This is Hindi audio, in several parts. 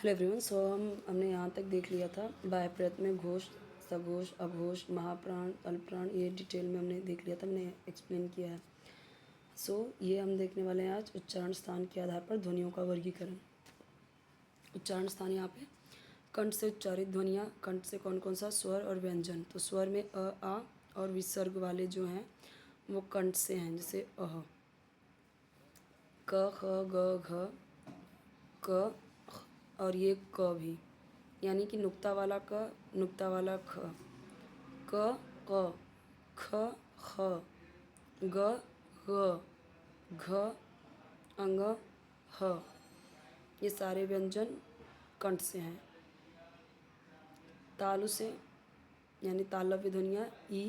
Hello everyone. हमने यहाँ तक देख लिया था बाह्य प्रयत्न में घोष, सघोष, अघोष, महाप्राण, अल्पप्राण, ये डिटेल में हमने देख लिया था, हमने एक्सप्लेन किया है। ये हम देखने वाले हैं आज उच्चारण स्थान के आधार पर ध्वनियों का वर्गीकरण। उच्चारण स्थान यहाँ पे कंठ से उच्चारित ध्वनियाँ, कंठ से कौन कौन सा स्वर और व्यंजन। तो स्वर में अ, आ और विसर्ग वाले जो हैं वो कंठ से हैं, जैसे अह, क, ख, ग, घ, क और ये क भी, यानी कि नुक्ता वाला क, नुक्ता वाला ख, क, क, ख, ख, ग, ग, घ, अंग, ह, ये सारे व्यंजन कंठ से हैं। तालु से यानी तालव्य ध्वनियाँ ई,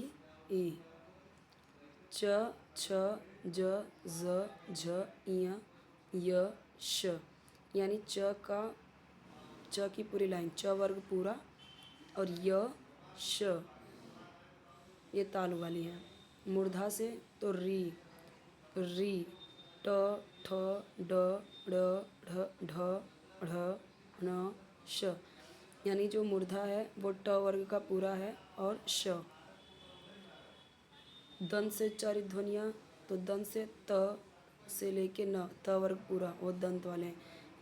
ई, च, छ, ज, ज, झ, ञ, य, श, यानी च की पूरी लाइन, च वर्ग पूरा, और य, श, ये तालु वाली है। मूर्धा से तो री, री, ट, ठ, ड, ड़, ढ, ढ, ढ, ण, श, यानी जो मूर्धा है वो ट वर्ग का पूरा है और श। दंत से उच्चारित ध्वनियाँ, तो दंत से त से लेके न, त वर्ग पूरा, वो दंत वाले हैं,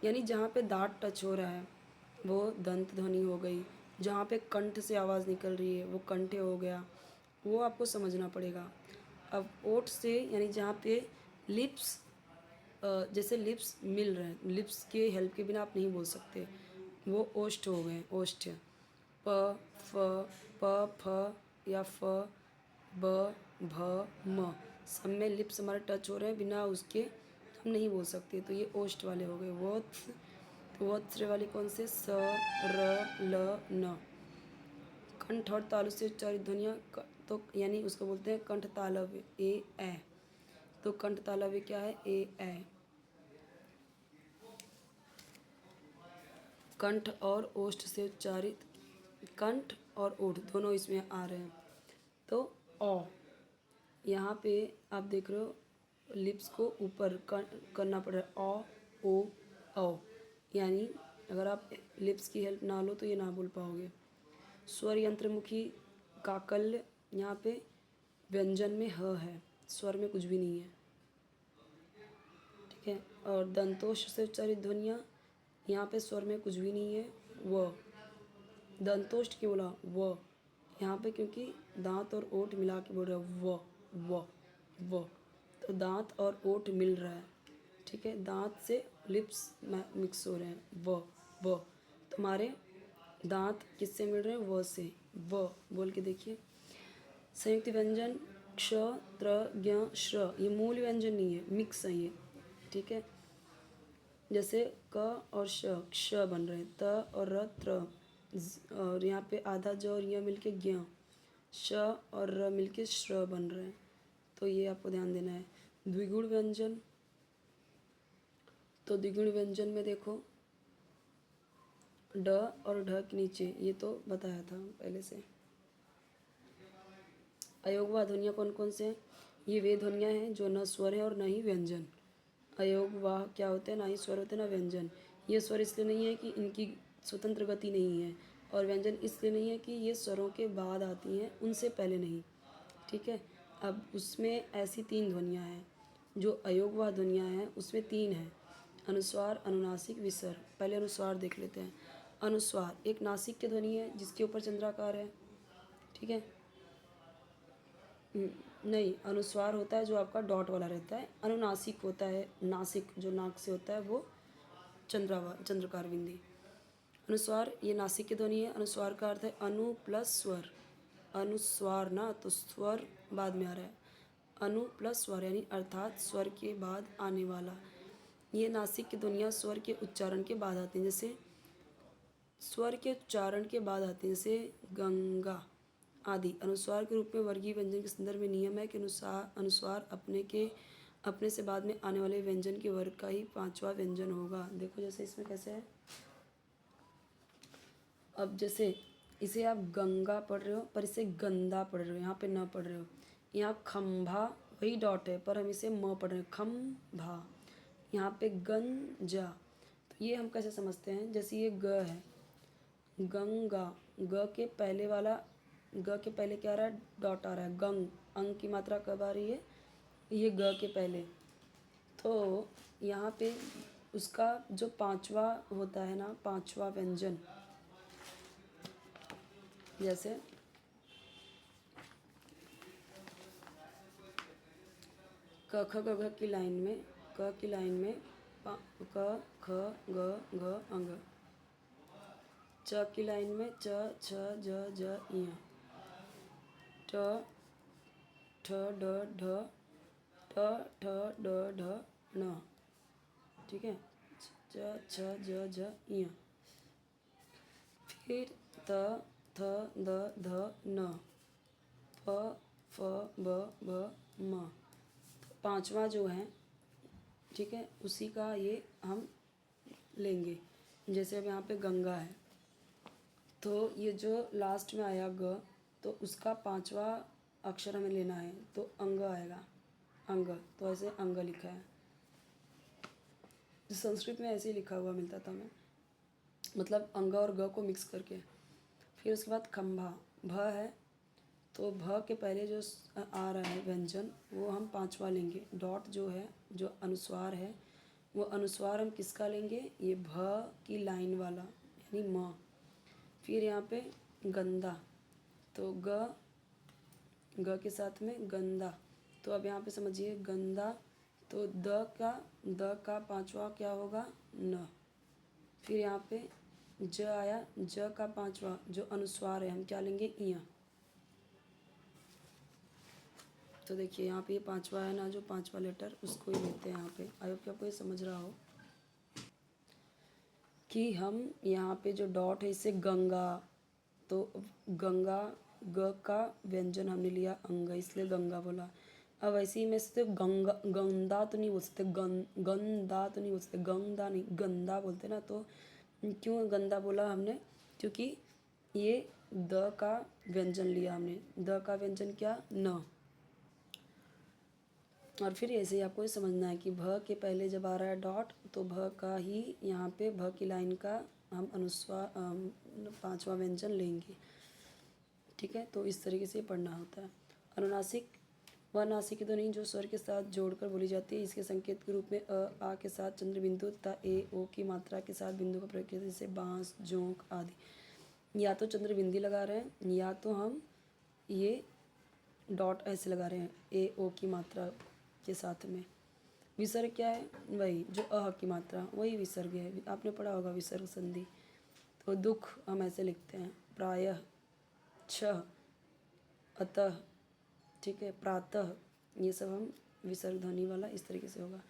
यानी जहाँ पे दांत टच हो रहा है वो दंत ध्वनि हो गई। जहाँ पे कंठ से आवाज़ निकल रही है वो कंठे हो गया, वो आपको समझना पड़ेगा। अब ओठ से यानी जहाँ पे लिप्स, जैसे लिप्स मिल रहे हैं, लिप्स के हेल्प के बिना आप नहीं बोल सकते, वो ओष्ठ हो गए, ओष्ठ। प, फ, प, फ या फ, ब, भ, म, सब में लिप्स हमारे टच हो रहे हैं, बिना उसके हम नहीं बोल सकते, तो ये ओष्ठ वाले हो गए। वोत्स, तो वोत्स वाली कौन से, स, र, ल, न। कंठ और तालु से उच्चारित ध्वनियाँ, तो यानी उसको बोलते हैं कंठ तालव्य, ए, तो कंठ तालव्य क्या है, ए। कंठ और ओष्ठ से उच्चारित, कंठ और ओठ दोनों इसमें आ रहे हैं, तो औ, यहाँ पे आप देख रहे हो लिप्स को ऊपर करना पड़ रहा है, औ, ओ, औ, यानी अगर आप लिप्स की हेल्प ना लो तो ये ना बोल पाओगे। स्वर यंत्रमुखी काकल्य, यहाँ पे व्यंजन में ह है, स्वर में कुछ भी नहीं है, ठीक है। और दंतोष से उच्चारित ध्वनियाँ, यहाँ पे स्वर में कुछ भी नहीं है, व। दंतोष्ठ क्यों बोला, व, यहाँ पे क्योंकि दांत और ओठ मिला के बोल रहा है, व, तो दांत और ओठ मिल रहा है, ठीक है, दांत से लिप्स मिक्स हो रहे हैं, व, तुम्हारे दांत किससे मिल रहे हैं, व से, व बोल के देखिए। संयुक्त व्यंजन क्ष, त्र, ज्ञ, श्र, ये मूल व्यंजन नहीं है, मिक्स है ये, ठीक है। जैसे क और श, क्ष बन रहे हैं, त और र, त्र, और यहाँ पे आधा ज और य मिलके ज्ञ, श और र मिलके श्र बन रहे हैं, तो ये आपको ध्यान देना है। द्विगुण व्यंजन, तो द्विगुण व्यंजन में देखो ड और ढ के नीचे, ये तो बताया था पहले से। अयोगवा ध्वनियाँ कौन कौन से हैं, ये वे ध्वनियाँ हैं जो न स्वर है और न ही व्यंजन। अयोगवाह क्या होते हैं, ना ही स्वर होते हैं ना व्यंजन। ये स्वर इसलिए नहीं है कि इनकी स्वतंत्र गति नहीं है, और व्यंजन इसलिए नहीं है कि ये स्वरों के बाद आती हैं, उनसे पहले नहीं, ठीक है। अब उसमें ऐसी 3 ध्वनियाँ हैं, जो अयोगवाह ध्वनियाँ हैं उसमें 3 हैं, अनुस्वार, अनुनासिक, विसर्ग। पहले अनुस्वार देख लेते हैं। अनुस्वार एक नासिक की ध्वनि है जिसके ऊपर चंद्राकार है, ठीक है। नहीं, अनुस्वार होता है जो आपका डॉट वाला रहता है, अनुनासिक होता है, नासिक जो नाक से होता है वो चंद्रकार बिंदी। अनुस्वार ये नासिक की ध्वनि है। अनुस्वार का अर्थ है अनु प्लस स्वर, अनुस्वार ना तो स्वर बाद में आ रहा है, अनु प्लस स्वर यानी अर्थात स्वर के बाद आने वाला। ये नासिक की ध्वनियाँ स्वर के उच्चारण के बाद आती हैं, जैसे स्वर के उच्चारण के बाद आती हैं, जैसे गंगा आदि। अनुस्वार के रूप में वर्गीय व्यंजन के संदर्भ में नियम है कि अनुस्वार अपने से बाद में आने वाले व्यंजन के वर्ग का ही 5वां व्यंजन होगा। देखो जैसे इसमें कैसे है, अब जैसे इसे आप गंगा पढ़ रहे हो पर इसे गंदा पढ़ रहे हो, यहाँ पे न पढ़ रहे हो। यहाँ खम्भा वही डॉट है पर हम इसे म पढ़ रहे हैं, खम्भा। यहाँ पे गंजा, तो ये हम कैसे समझते हैं, जैसे ये ग है, गंगा, ग के पहले वाला, ग के पहले क्या आ रहा है, डॉट आ रहा है, गंग, अंग की मात्रा कब आ रही है, ये ग के पहले। तो यहाँ पे उसका जो पांचवा होता है ना, पांचवा व्यंजन, जैसे क ख ग घ की लाइन में, क की लाइन में क ख ग घ अंग, च की लाइन में च छ ज ज इ, ठ ठ ड ढ, ठ ठ ड ढ न, ठीक है, च छ ज ज इ, फिर त थ द ध न, फ फ ब भ म। तो पांचवा जो है, ठीक है, उसी का ये हम लेंगे। जैसे अब यहाँ पे गंगा है, तो ये जो लास्ट में आया ग, तो उसका पांचवा अक्षर हमें लेना है, तो अंग आएगा, अंग, तो ऐसे अंग लिखा है। संस्कृत में ऐसे ही लिखा हुआ मिलता था हमें, मतलब अंग और ग को मिक्स करके। फिर उसके बाद खंभा, भ है, तो भ के पहले जो आ रहा है व्यंजन, वो हम पांचवा लेंगे। डॉट जो है, जो अनुस्वार है, वो अनुस्वार हम किसका लेंगे, ये भ की लाइन वाला, यानी म। फिर यहाँ पे गंदा, तो ग के साथ में गंदा, तो अब यहाँ पे समझिए गंदा, तो द का पांचवा क्या होगा, न। फिर यहाँ पे ज आया, ज का पांचवा जो अनुस्वार है, हम क्या लेंगे, इया। तो देखिए यहाँ पे ये पांचवा है ना, जो पांचवा लेटर, उसको ही लेते हैं यहाँ पे। आई होप कि आपको ये समझ रहा हो कि हम यहाँ पे जो डॉट है, इससे गंगा, तो गंगा, ग का व्यंजन हमने लिया अंग, इसलिए गंगा बोला। अब ऐसे ही में से गंगा, गंदा तो नहीं बोल सकते, गंदा तो नहीं बोल सकते, गंदा नहीं, गंदा बोलते ना। तो क्यों गंदा बोला हमने, क्योंकि ये द का व्यंजन लिया हमने, द का व्यंजन क्या, न। और फिर ऐसे ही आपको ये समझना है कि भ के पहले जब आ रहा है डॉट, तो भ का ही यहाँ पे भ की लाइन का हम अनुस्वार पांचवा व्यंजन लेंगे, ठीक है। तो इस तरीके से पढ़ना होता है। अनुनासिक, वह नासिक ध्वनि जो स्वर के साथ जोड़कर बोली जाती है, इसके संकेत के रूप में आ के साथ चंद्र बिंदु तथा ए ओ की मात्रा के साथ बिंदु का प्रयोग किया, जैसे बांस, जोंक आदि। या तो चंद्र बिंदी लगा रहे हैं, या तो हम ये डॉट ऐसे लगा रहे हैं ए ओ की मात्रा के साथ में। विसर्ग क्या है, वही जो अह की मात्रा, वही विसर्ग है, आपने पढ़ा होगा विसर्ग संधि। तो दुख हम ऐसे लिखते हैं, प्रायः, छः, अतः, ठीक है, प्रातः, ये सब हम विसर्ग ध्वनि वाला इस तरीके से होगा,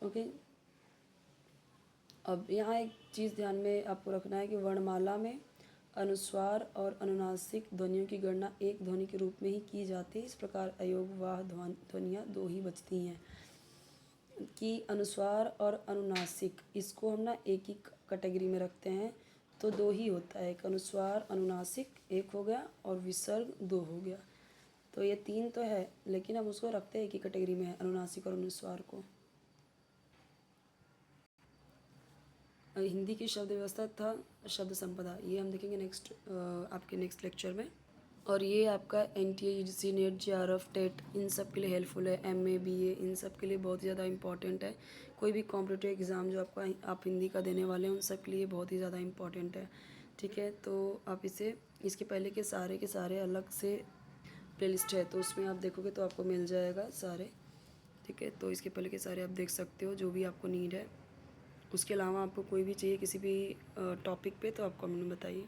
ओके। अब यहाँ एक चीज़ ध्यान में आपको रखना है कि वर्णमाला में अनुस्वार और अनुनासिक ध्वनियों की गणना एक ध्वनि के रूप में ही की जाती है। इस प्रकार अयोगवाह ध्वनियाँ दो ही बचती हैं, कि अनुस्वार और अनुनासिक, इसको हम ना एक ही कैटेगरी में रखते हैं, तो दो ही होता है, एक अनुस्वार अनुनासिक एक हो गया, और विसर्ग दो हो गया। तो ये तीन तो है, लेकिन हम उसको रखते हैं एक ही कैटेगरी में है, अनुनासिक और अनुस्वार को। हिंदी की शब्द व्यवस्था तथा शब्द संपदा, ये हम देखेंगे नेक्स्ट, आपके नेक्स्ट लेक्चर में। और ये आपका NTA UGC NET JRF TET इन सब के लिए हेल्पफुल है, MA BA इन सब के लिए बहुत ही ज़्यादा इंपॉर्टेंट है। कोई भी कॉम्पिटिटिव एग्ज़ाम जो आप हिंदी का देने वाले हैं, उन सब के लिए बहुत ही ज़्यादा इंपॉर्टेंट है, ठीक है। तो आप इसे, इसके पहले के सारे अलग से प्लेलिस्ट है, तो उसमें आप देखोगे तो आपको मिल जाएगा सारे, ठीक है। तो इसके पहले के सारे आप देख सकते हो, जो भी आपको नीड है। उसके अलावा आपको कोई भी चाहिए किसी भी टॉपिक पे, तो आप कमेंट में बताइए।